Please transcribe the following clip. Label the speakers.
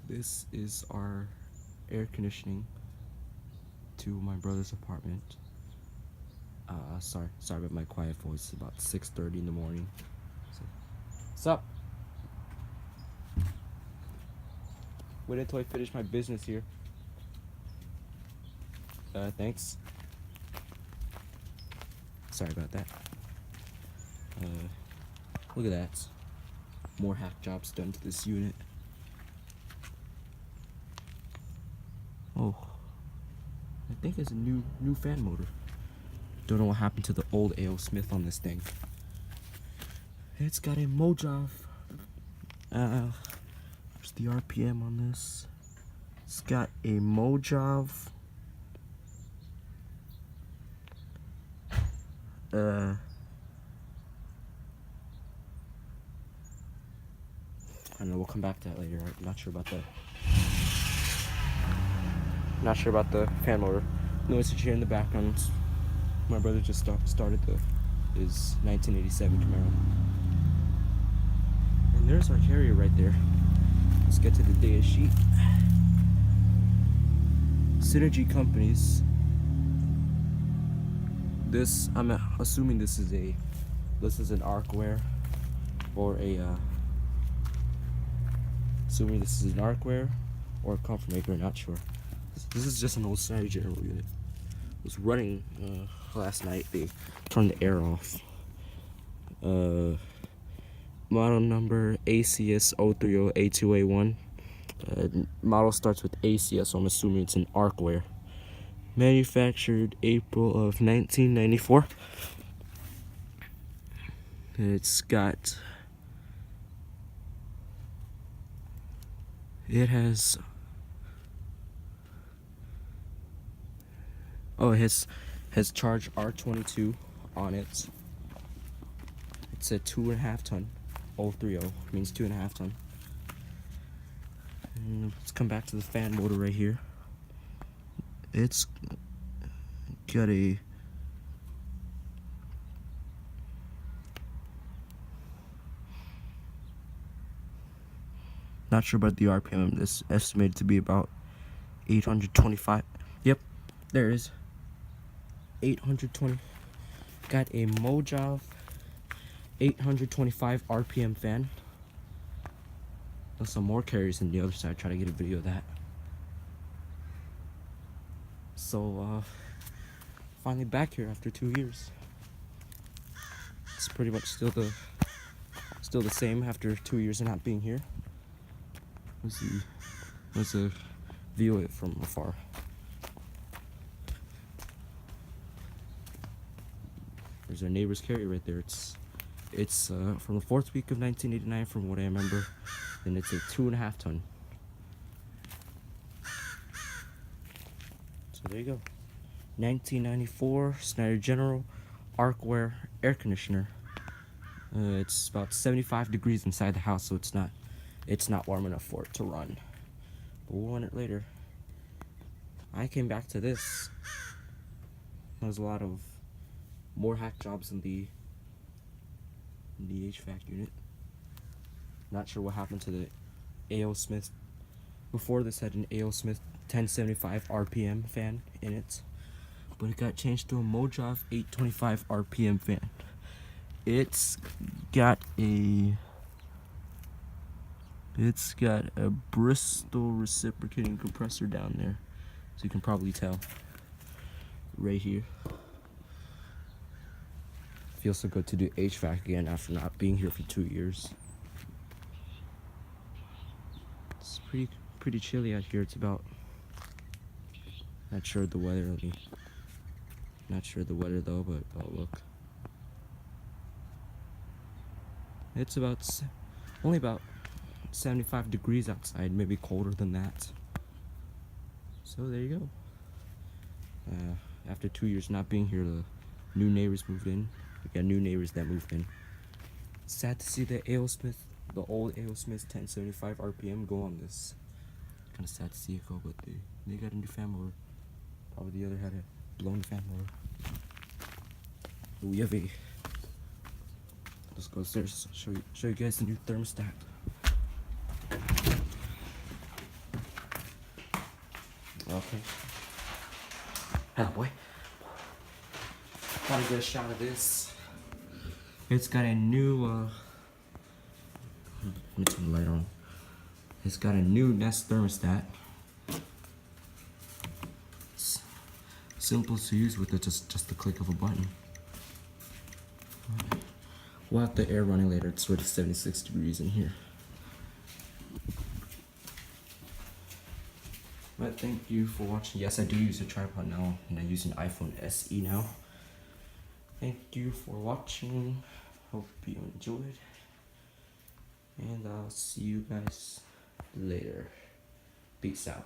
Speaker 1: This is our air conditioning to my brother's apartment. Sorry about my quiet voice. It's about 6:30 in the morning. So, what's up? Wait until I finish my business here. Thanks. Sorry about that. Look at that. More hack jobs done to this unit. Oh, I think it's a new fan motor. Don't know what happened to the old A.O. Smith on this thing. It's got a Mojave. Where's the RPM on this? It's got a Mojave. I don't know, we'll come back to that later. I'm not sure about the fan motor. Noise that you hear in the background. My brother just started his 1987 Camaro. And there's our carrier right there. Let's get to the data sheet. Synergy companies. This, I'm assuming this is an Arcoaire or assuming this is an Arcoaire or a comfort maker, not sure. This is just an old Snyder-General unit. It was running last night. They turned the air off. Model number ACS 030A2A1. Model starts with ACS, so I'm assuming it's an Arcoaire. Manufactured April of 1994. It has charge R22 on it. It's a 2.5 ton. 030 means 2.5 ton. And let's come back to the fan motor right here. It's got a not sure about the RPM. This estimated to be about 825. Yep, there is 820. Got a Mojave 825 RPM fan. There's some more carriers on the other side. Try to get a video of that. So finally back here after 2 years. It's pretty much still the same after 2 years of not being here. Let's view it from afar. There's our neighbor's carrier right there. It's from the 4th week of 1989, from what I remember, and it's a 2.5 ton. So there you go. 1994 Snyder-General Arcoaire air conditioner. It's about 75 degrees inside the house, so it's not warm enough for it to run. But we'll run it later. I came back to this. There's a lot of more hack jobs in the HVAC unit. Not sure what happened to the A.O. Smith. Before this had an A.O. Smith 1075 RPM fan in it, but it got changed to a Mojave 825 RPM fan. It's got a Bristol reciprocating compressor down there, so you can probably tell right here. Feels so good to do HVAC again after not being here for 2 years. It's pretty chilly out here. It's about, not sure the weather though, but look. It's only about 75 degrees outside, maybe colder than that. So there you go. After 2 years not being here, the new neighbors moved in. We got new neighbors that moved in. Sad to see the old A.O. Smith 1075 RPM go on this. Kind of sad to see it go, but they got a new fan motor. Probably the other had a blown fan motor. We have a. Let's go upstairs. Show you guys the new thermostat. Okay. Oh boy. Gotta get a shot of this. It's got a new, let me turn the light on. It's got a new Nest thermostat. It's simple to use with it, just the click of a button. We'll have the air running later. It's already 76 degrees in here. But thank you for watching. Yes, I do use a tripod now, and I use an iPhone SE now. Thank you for watching. Hope you enjoyed. And I'll see you guys later. Peace out.